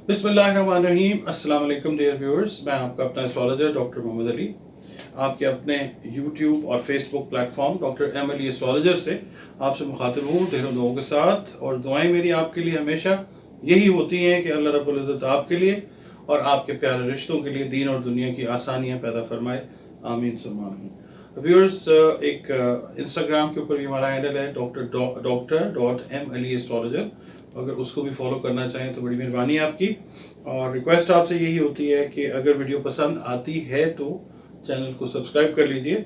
बिस्मिल्लाहिर्रहमानिर्रहीम। अस्सलाम वालेकुम डियर व्यूअर्स, मैं आपका अपना एस्ट्रोलॉजर डॉक्टर मोहम्मद अली आपके अपने यूट्यूब और Facebook platform doctor M Ali astrologer से आपसे मुखातिब हूँ ढेरों दुआओं के साथ। और दुआएं मेरी आपके लिए हमेशा यही होती हैं कि अल्लाह रब्बुल इज़्ज़त आपके लिए और आपके प्यारे रिश्तों के लिए दीन और दुनिया की आसानियाँ पैदा फरमाए। आमीन सुम्मा आमीन। व्यूअर्स, एक इंस्टाग्राम के ऊपर भी हमारा हैंडल है डॉक्टर.m.ali एस्ट्रोलॉजर। अगर उसको भी फॉलो करना चाहें तो बड़ी मेहरबानी आपकी। और रिक्वेस्ट आपसे यही होती है कि अगर वीडियो पसंद आती है तो चैनल को सब्सक्राइब कर लीजिए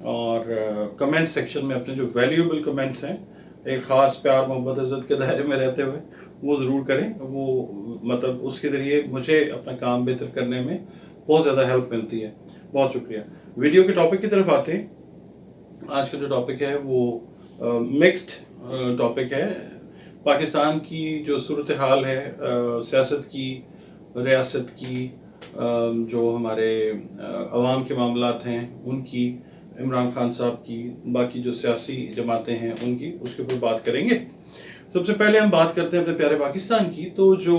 और कमेंट सेक्शन में अपने जो वैल्यूएबल कमेंट्स हैं एक ख़ास प्यार मोहब्बत इज़्ज़त के दायरे में रहते हुए वो ज़रूर करें। वो मतलब उसके ज़रिए मुझे अपना काम बेहतर करने में बहुत ज़्यादा हेल्प मिलती है। बहुत शुक्रिया। वीडियो के टॉपिक की तरफ आते हैं। आज का जो टॉपिक है वो मिक्स्ड टॉपिक है। पाकिस्तान की जो सूरत हाल है, सियासत की, रियासत की, जो हमारे अवाम के मामलात हैं उनकी, इमरान खान साहब की, बाकी जो सियासी जमातें हैं उनकी, उसके ऊपर बात करेंगे। सबसे पहले हम बात करते हैं अपने प्यारे पाकिस्तान की। तो जो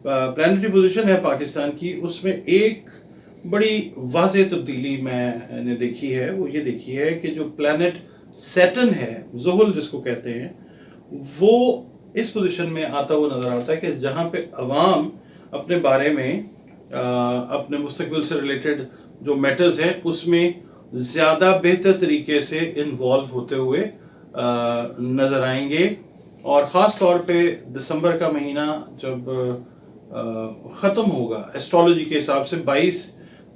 प्लानिटरी पोजीशन है पाकिस्तान की, उसमें एक बड़ी वाज़ेह तब्दीली मैंने देखी है। वो ये देखी है कि जो प्लैनेट सैटर्न है, ज़ुहल जिसको कहते हैं, वो इस पोजीशन में आता हुआ नज़र आता है कि जहाँ पे अवाम अपने बारे में अपने मुस्तकबिल से रिलेटेड जो मैटर्स हैं उसमें ज़्यादा बेहतर तरीके से इन्वॉल्व होते हुए नज़र आएंगे। और ख़ास तौर पे दिसंबर का महीना जब ख़त्म होगा एस्ट्रोलॉजी के हिसाब से 22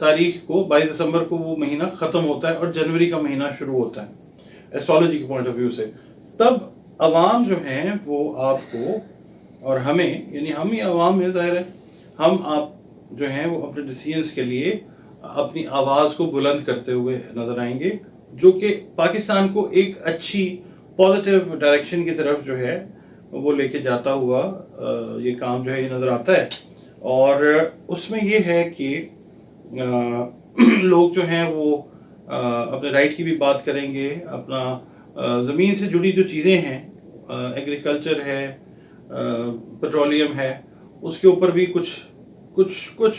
दिसंबर को वो महीना ख़त्म होता है और जनवरी का महीना शुरू होता है एस्ट्रोलॉजी के पॉइंट ऑफ व्यू से। तब अवाम जो हैं वो आपको और हमें, यानी हम ही अवाम में ज़ाहिर है, हम आप जो हैं वो अपने डिसीजंस के लिए अपनी आवाज़ को बुलंद करते हुए नज़र आएंगे, जो कि पाकिस्तान को एक अच्छी पॉजिटिव डायरेक्शन की तरफ जो है वो लेके जाता हुआ ये काम जो है ये नज़र आता है। और उसमें ये है कि लोग जो हैं वो अपने राइट की भी बात करेंगे, अपना ज़मीन से जुड़ी जो चीज़ें हैं, एग्रीकल्चर है, पेट्रोलियम है, उसके ऊपर भी कुछ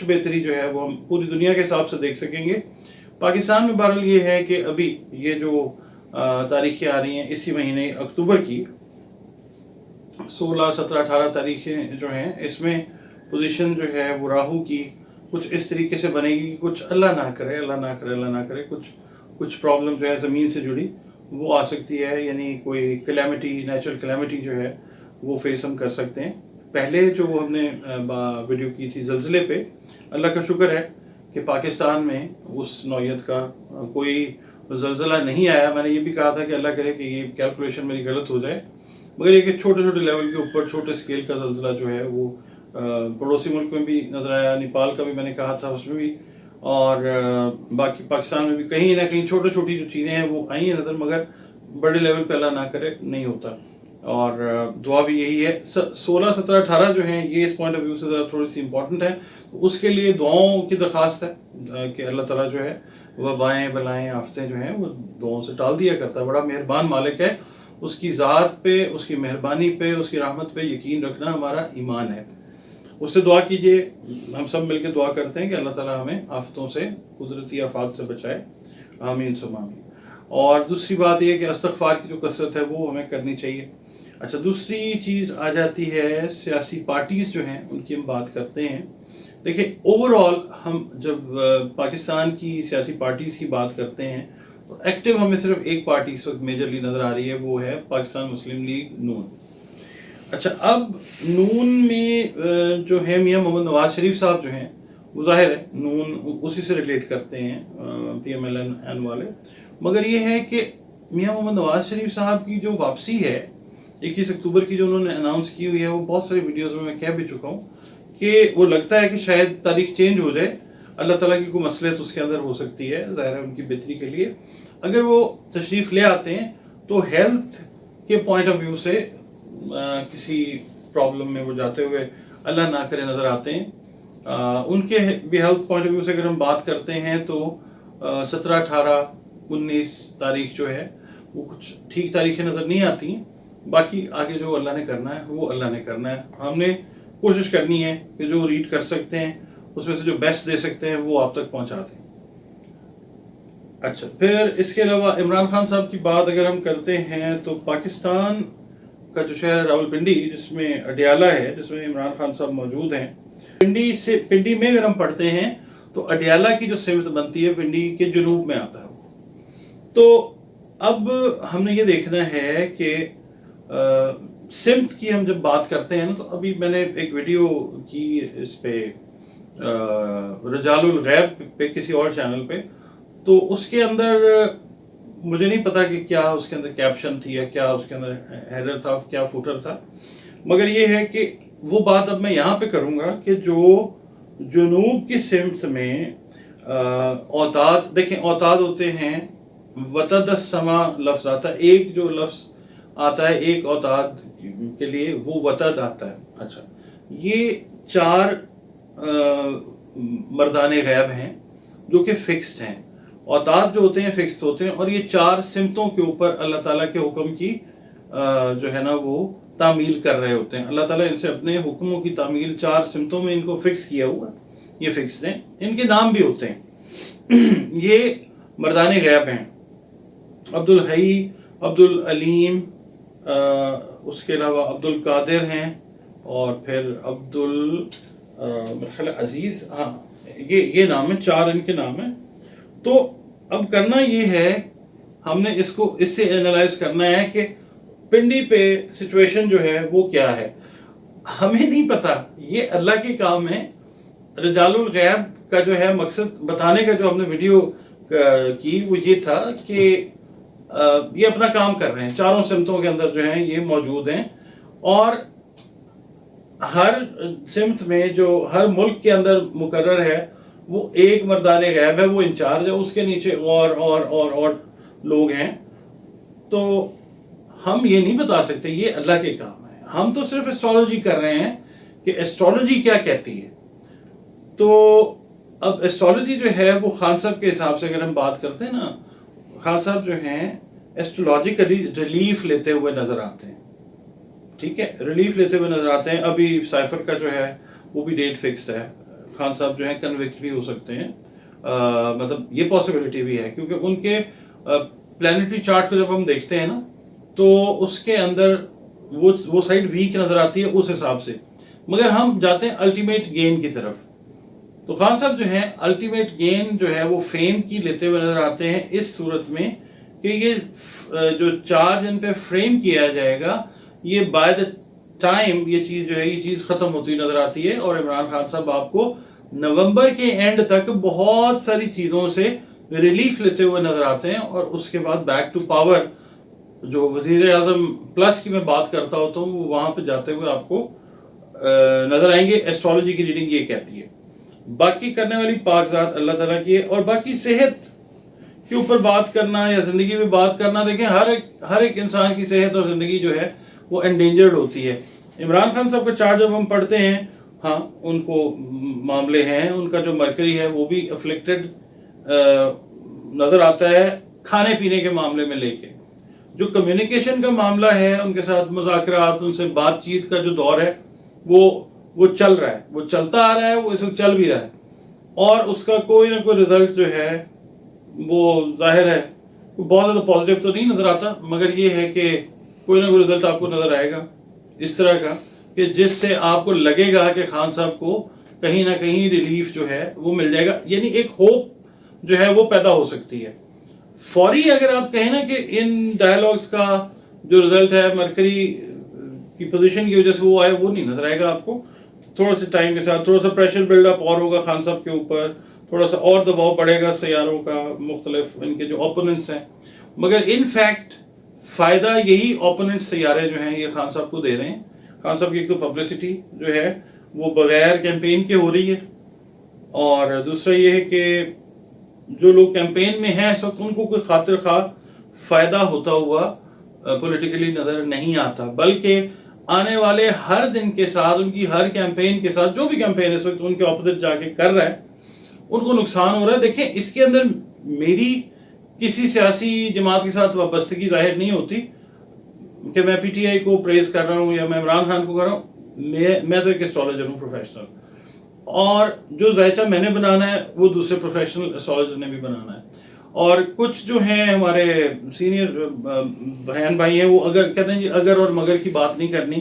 बेहतरी जो है वो हम पूरी दुनिया के हिसाब से देख सकेंगे। पाकिस्तान में बहरहाल ये है कि अभी ये जो तारीखें आ रही हैं इसी महीने अक्टूबर की 16, 17, 18 तारीखें जो हैं, इसमें पोजीशन जो है वो राहु की कुछ इस तरीके से बनेगी कि कुछ अल्लाह ना करे कुछ प्रॉब्लम जो है ज़मीन से जुड़ी वो आ सकती है। यानी कोई कैलेमिटी, नेचुरल कैलेमिटी जो है वो फेस हम कर सकते हैं। पहले जो हमने वीडियो की थी ज़लज़ले पे, अल्लाह का शुक्र है कि पाकिस्तान में उस नौयत का कोई ज़लज़ला नहीं आया। मैंने ये भी कहा था कि अल्लाह करे कि ये कैलकुलेशन मेरी गलत हो जाए, मगर ये कि छोटे छोटे लेवल के ऊपर छोटे स्केल का ज़लज़ला जो है वो पड़ोसी मुल्क में भी नज़र आया, नेपाल का भी मैंने कहा था उसमें भी, और बाकी पाकिस्तान में भी कहीं ना कहीं छोटी छोटी जो चीज़ें हैं वो आई हैं नज़र, मगर बड़े लेवल पे अल्लाह ना करे नहीं होता। और दुआ भी यही है। 16, 17, 18 जो हैं ये इस पॉइंट ऑफ व्यू से ज़रा थोड़ी सी इंपॉर्टेंट है, तो उसके लिए दुआओं की दरख्वास्त है कि अल्लाह ताला जो है वबाएँ बलाएँ आफतें जो हैं वो दुआओं से टाल दिया करता है। बड़ा मेहरबान मालिक है, उसकी ज़ात पे, उसकी मेहरबानी पे, उसकी रहमत पे यकीन रखना हमारा ईमान है। उससे दुआ कीजिए, हम सब मिलकर दुआ करते हैं कि अल्लाह ताला हमें आफतों से, कुदरती आफात से बचाए। आमीन सुम्मा आमीन। और दूसरी बात यह कि इस्तिग़फ़ार की जो कसरत है वो हमें करनी चाहिए। अच्छा, दूसरी चीज़ आ जाती है सियासी पार्टीज़ जो हैं उनकी हम बात करते हैं। देखिए, ओवरऑल हम जब पाकिस्तान की सियासी पार्टीज़ की बात करते हैं तो एक्टिव हमें सिर्फ एक पार्टी इस वक्त मेजरली नज़र आ रही है, वो है पाकिस्तान मुस्लिम लीग नून। अच्छा, अब नून में जो है मियाँ मोहम्मद नवाज शरीफ साहब जो हैं वो ज़ाहिर है नून उसी से रिलेट करते हैं, PMLN वाले। मगर ये है कि मियाँ मोहम्मद नवाज शरीफ साहब की जो वापसी है 21 अक्टूबर की जो उन्होंने अनाउंस की हुई है, वो बहुत सारी वीडियोज़ में मैं कह भी चुका हूँ कि वो लगता है कि शायद तारीख चेंज हो जाए। अल्लाह ताला की कोई मसलियत उसके अंदर हो सकती है, ज़ाहिर है उनकी बेहतरी के लिए। अगर वो तशरीफ़ ले आते हैं तो हेल्थ के पॉइंट ऑफ व्यू से किसी प्रॉब्लम में वो जाते हुए अल्लाह ना करे नज़र आते हैं। उनके भी हेल्थ पॉइंट ऑफ व्यू से अगर हम बात करते हैं तो 17, 18, 19 तारीख जो है वो कुछ ठीक तारीखें नज़र नहीं आती हैं। बाकी आगे जो अल्लाह ने करना है वो अल्लाह ने करना है। हमने कोशिश करनी है कि जो रीड कर सकते हैं उसमें से जो बेस्ट दे सकते हैं वो आप तक पहुंचा दें। अच्छा, फिर इसके अलावा इमरान खान साहब की बात अगर हम करते हैं तो पाकिस्तान का जो शहर है रावलपिंडी, जिसमें अडियाला है, जिसमें इमरान खान साहब मौजूद हैं, पिंडी में अगर हम पढ़ते हैं तो अडियाला की जो सिमत बनती है पिंडी के जुनूब में आता है। तो अब हमने ये देखना है कि सिमत की हम जब बात करते हैं ना, तो अभी मैंने एक वीडियो की इस पे रजालुल गैब पे किसी और चैनल पे, तो उसके अंदर मुझे नहीं पता कि क्या उसके अंदर कैप्शन थी या क्या उसके अंदर हेडर था, क्या फुटर था, मगर ये है कि वो बात अब मैं यहाँ पे करूँगा कि जो जुनूब की सिमत में औताद, देखें औताद होते हैं, वतद समा लफ्ज़ आता है, एक जो लफ्ज़ आता है एक औताद के लिए वो वतद आता है। अच्छा, ये 4 मर्दाने गैब हैं जो कि फिक्स्ड हैं। औताद जो होते हैं फिक्स्ड होते हैं, और ये 4 सिमतों के ऊपर अल्लाह ताला के हुक्म की जो है ना वो तामील कर रहे होते हैं। अल्लाह ताला इनसे अपने हुक्मों की तामील 4 सिमतों में इनको फिक्स किया हुआ, ये फिक्स्ड हैं, इनके नाम भी होते हैं। ये मर्दाने गैब हैं, अब्दुल हई, अब्दुल अलीम, उसके अलावा अब्दुल कादिर हैं, और फिर अब्दुल मेरे ख्याल अजीज़, हाँ ये नाम है, 4 इनके नाम है। तो अब करना ये है, हमने इसको इससे एनालाइज करना है कि पिंडी पे सिचुएशन जो है वो क्या है। हमें नहीं पता, ये अल्लाह के काम है। रजालुल गैब का जो है मकसद बताने का जो हमने वीडियो की वो ये था कि ये अपना काम कर रहे हैं, 4 सिमतों के अंदर जो हैं ये मौजूद हैं, और हर सिमत में जो हर मुल्क के अंदर मुकर्रर है वो एक मर्दाने गैब है, वो इंचार्ज है, उसके नीचे और लोग हैं। तो हम ये नहीं बता सकते, ये अल्लाह के काम है। हम तो सिर्फ एस्ट्रोलॉजी कर रहे हैं कि एस्ट्रोलॉजी क्या कहती है। तो अब एस्ट्रोलॉजी जो है वो खान साहब के हिसाब से अगर हम बात करते हैं ना, खान साहब जो हैं एस्ट्रोलॉजिकली रिलीफ लेते हुए नजर आते हैं, ठीक है, रिलीफ लेते हुए नजर आते हैं। अभी साइफर का जो है वो भी डेट फिक्स्ड है, खान साहब जो है कन्विक्ट भी हो सकते हैं, मतलब ये पॉसिबिलिटी भी है, क्योंकि उनके प्लानिटरी चार्ट को जब हम देखते हैं ना तो उसके अंदर वो साइड वीक नजर आती है उस हिसाब से, मगर हम जाते हैं अल्टीमेट गेन की तरफ। तो खान साहब जो है अल्टीमेट गेन जो है वो फेम की लेते हुए नजर आते हैं इस सूरत में कि ये जो चार्ज इन पे फ्रेम किया जाएगा, ये बाय द टाइम ये चीज़ जो है ये चीज़ ख़त्म होती नज़र आती है, और इमरान खान साहब आपको नवंबर के एंड तक बहुत सारी चीज़ों से रिलीफ लेते हुए नज़र आते हैं, और उसके बाद बैक टू पावर जो वज़ीर आज़म प्लस की मैं बात करता होता हूँ वो वहाँ पे जाते हुए आपको नज़र आएंगे। एस्ट्रोलॉजी की रीडिंग ये कहती है, बाकी करने वाली पाकज़ात अल्लाह ताला की है। और बाकी सेहत के ऊपर बात करना या ज़िंदगी में बात करना, देखें हर एक इंसान की सेहत और ज़िंदगी जो है वो एंडेंजर्ड होती है। इमरान खान साहब का चार्ट जब हम पढ़ते हैं, हाँ उनको मामले हैं, उनका जो मरकरी है वो भी अफ्लिक्टेड नज़र आता है खाने पीने के मामले में लेके। जो कम्युनिकेशन का मामला है, उनके साथ मुज़ाकरात, उनसे बातचीत का जो दौर है वो चल रहा है, वो चलता आ रहा है, वो इस वक्त चल भी रहा है, और उसका कोई ना कोई रिजल्ट जो है वो जाहिर है बहुत ज़्यादा पॉजिटिव तो नहीं नज़र आता, मगर ये है कि कोई ना कोई रिजल्ट आपको नज़र आएगा इस तरह का कि जिससे आपको लगेगा कि खान साहब को कहीं ना कहीं रिलीफ जो है वो मिल जाएगा, यानी एक होप जो है वो पैदा हो सकती है। फौरी अगर आप कहें ना कि इन डायलॉग्स का जो रिजल्ट है मरकरी की पोजीशन की वजह से वो आए, वो नहीं नजर आएगा आपको। थोड़ा सा टाइम के साथ थोड़ा सा प्रेशर बिल्डअप और होगा खान साहब के ऊपर, थोड़ा सा और दबाव पड़ेगा सैयारों का, मुख्तलिफ इनके जो ओपोनेंट्स हैं, मगर इन फैक्ट फ़ायदा यही ओपोनेंट सैयारे जो हैं ये खान साहब को दे रहे हैं। खान साहब की एक तो पब्लिसिटी जो है वो बगैर कैंपेन के हो रही है, और दूसरा ये है कि जो लोग कैंपेन में हैं इस वक्त उनको कोई खातिर खा फ़ायदा होता हुआ पॉलिटिकली नज़र नहीं आता, बल्कि आने वाले हर दिन के साथ, उनकी हर कैंपेन के साथ, जो भी कैंपेन इस वक्त उनके अपोजिट जाके कर रहा है उनको नुकसान हो रहा है। देखें, इसके अंदर मेरी किसी सियासी जमात के साथ वाबस्तगी जाहिर नहीं होती कि मैं पीटीआई को प्रेज कर रहा हूँ या मैं इमरान खान को कर रहा हूँ। मैं तो एक एस्ट्रोलॉजर हूँ प्रोफेशनल, और जो जायचा मैंने बनाना है वो दूसरे प्रोफेशनल एस्ट्रोलॉजर ने भी बनाना है। और कुछ जो हैं हमारे सीनियर बहन भाई हैं, वो अगर कहते हैं जी अगर और मगर की बात नहीं करनी,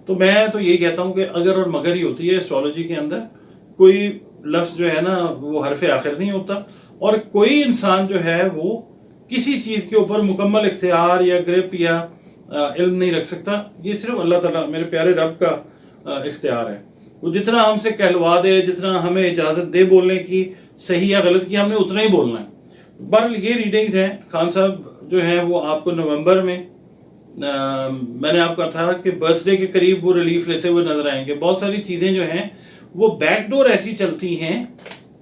तो मैं तो यही कहता हूँ कि अगर और मगर ही होती है एस्ट्रोलॉजी के अंदर। कोई लफ्ज़ जो है ना वो हरफ आखिर नहीं होता, और कोई इंसान जो है वो किसी चीज़ के ऊपर मुकम्मल इख्तियार या ग्रिप या इल्म नहीं रख सकता। ये सिर्फ अल्लाह ताला मेरे प्यारे रब का इख्तियार है। वो जितना हमसे कहलवा दे, जितना हमें इजाज़त दे बोलने की सही या गलत की, हमने उतना ही बोलना है। बहरहाल ये रीडिंग्स हैं। खान साहब जो हैं वो आपको नवंबर में मैंने आपको कहा था कि बर्थडे के करीब वो रिलीफ लेते हुए नजर आएंगे। बहुत सारी चीज़ें जो हैं वो बैकडोर ऐसी चलती हैं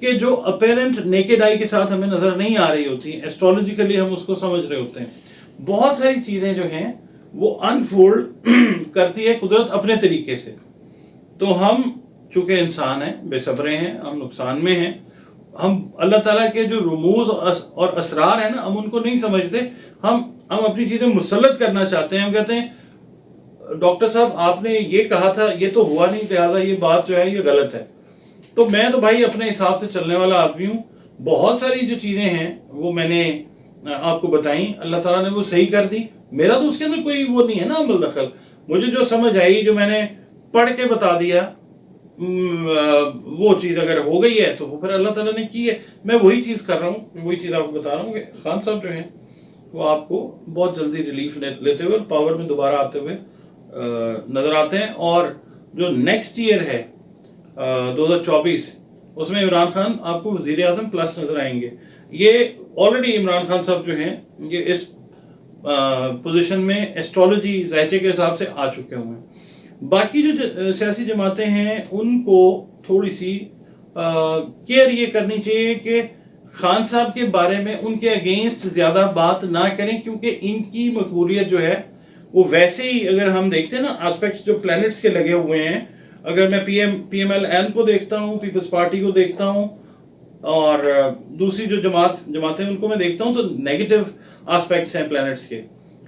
कि जो अपेरेंट नेकेड आई के साथ हमें नजर नहीं आ रही होती, एस्ट्रोलॉजिकली हम उसको समझ रहे होते हैं। बहुत सारी चीज़ें जो हैं वो अनफोल्ड करती है कुदरत अपने तरीके से। तो हम चूंकि इंसान हैं, बेसब्रे हैं, हम नुकसान में हैं, हम अल्लाह ताला के जो रुमूज और असरार है ना, हम उनको नहीं समझते। हम अपनी चीज़ें मुसल्लत करना चाहते हैं। हम कहते हैं डॉक्टर साहब आपने ये कहा था, ये तो हुआ नहीं, लिहाजा ये बात जो है ये गलत है। तो मैं तो भाई अपने हिसाब से चलने वाला आदमी हूँ। बहुत सारी जो चीज़ें हैं वो मैंने आपको बताई, अल्लाह ताला ने वो सही कर दी। मेरा तो उसके अंदर कोई वो नहीं है ना अमल दखल। मुझे जो समझ आई, जो मैंने पढ़ के बता दिया, वो चीज़ अगर हो गई है तो वो फिर अल्लाह ताला ने की है। मैं वही चीज़ कर रहा हूँ, वही चीज़ आपको बता रहा हूँ कि खान साहब जो हैं वो आपको बहुत जल्दी रिलीफ लेते हुए पावर में दोबारा आते हुए नज़र आते हैं। और जो नेक्स्ट ईयर है 2024, उसमें इमरान खान आपको वज़ीर आज़म प्लस नज़र आएंगे। ये ऑलरेडी इमरान खान साहब जो हैं ये इस पोजीशन में एस्ट्रोलॉजी ज़ायचे के हिसाब से आ चुके हुए हैं। बाकी जो सियासी जमातें हैं उनको थोड़ी सी केयर ये करनी चाहिए कि खान साहब के बारे में उनके अगेंस्ट ज़्यादा बात ना करें, क्योंकि इनकी मकबूलियत जो है वो वैसे ही, अगर हम देखते हैं ना एस्पेक्ट्स जो प्लैनेट्स के लगे हुए हैं, अगर मैं PMLN को देखता हूँ, पीपल्स पार्टी को देखता हूँ, और दूसरी जो जमातें उनको मैं देखता हूँ, तो नेगेटिव एस्पेक्ट्स हैं प्लैनेट्स के,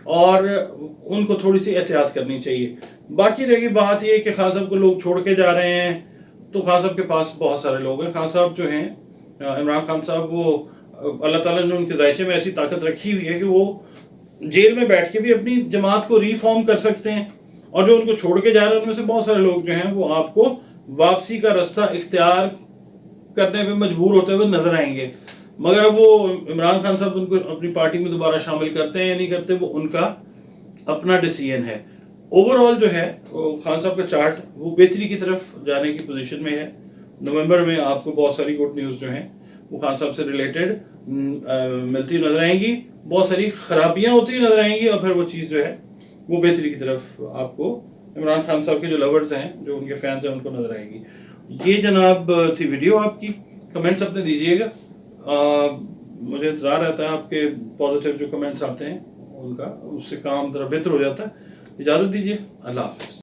और उनको थोड़ी सी एहतियात करनी चाहिए। बाकी रही बात ये कि खान साहब को लोग छोड़ के जा रहे हैं, तो खान साहब के पास बहुत सारे लोग हैं। खान साहब जो हैं इमरान खान साहब, वो अल्लाह ताला ने उनके जायचे में ऐसी ताकत रखी हुई है कि वो जेल में बैठ के भी अपनी जमात को रीफॉर्म कर सकते हैं। और जो उनको छोड़ के जा रहे हैं उनमें से बहुत सारे लोग जो हैं वो आपको वापसी का रास्ता इख्तियार करने पे मजबूर होते हुए नजर आएंगे। मगर अब वो इमरान खान साहब उनको अपनी पार्टी में दोबारा शामिल करते हैं या नहीं करते, वो उनका अपना डिसीजन है। ओवरऑल जो है वो खान साहब का चार्ट वो बेहतरी की तरफ जाने की पोजीशन में है। नवंबर में आपको बहुत सारी गुड न्यूज़ जो हैं वो खान साहब से रिलेटेड मिलती नजर आएंगी। बहुत सारी खराबियां होती नजर आएंगी, और फिर वो चीज़ जो है वो बेहतरी की तरफ आपको इमरान खान साहब के जो लवर्स हैं, जो उनके फैंस हैं, उनको नजर आएगी। ये जनाब थी वीडियो आपकी। कमेंट्स अपने दीजिएगा, मुझे इंतज़ार रहता है आपके पॉजिटिव जो कमेंट्स आते हैं उनका, उससे काम ज़रा बेहतर हो जाता है। इजाज़त दीजिए, अल्लाह हाफ़िज़।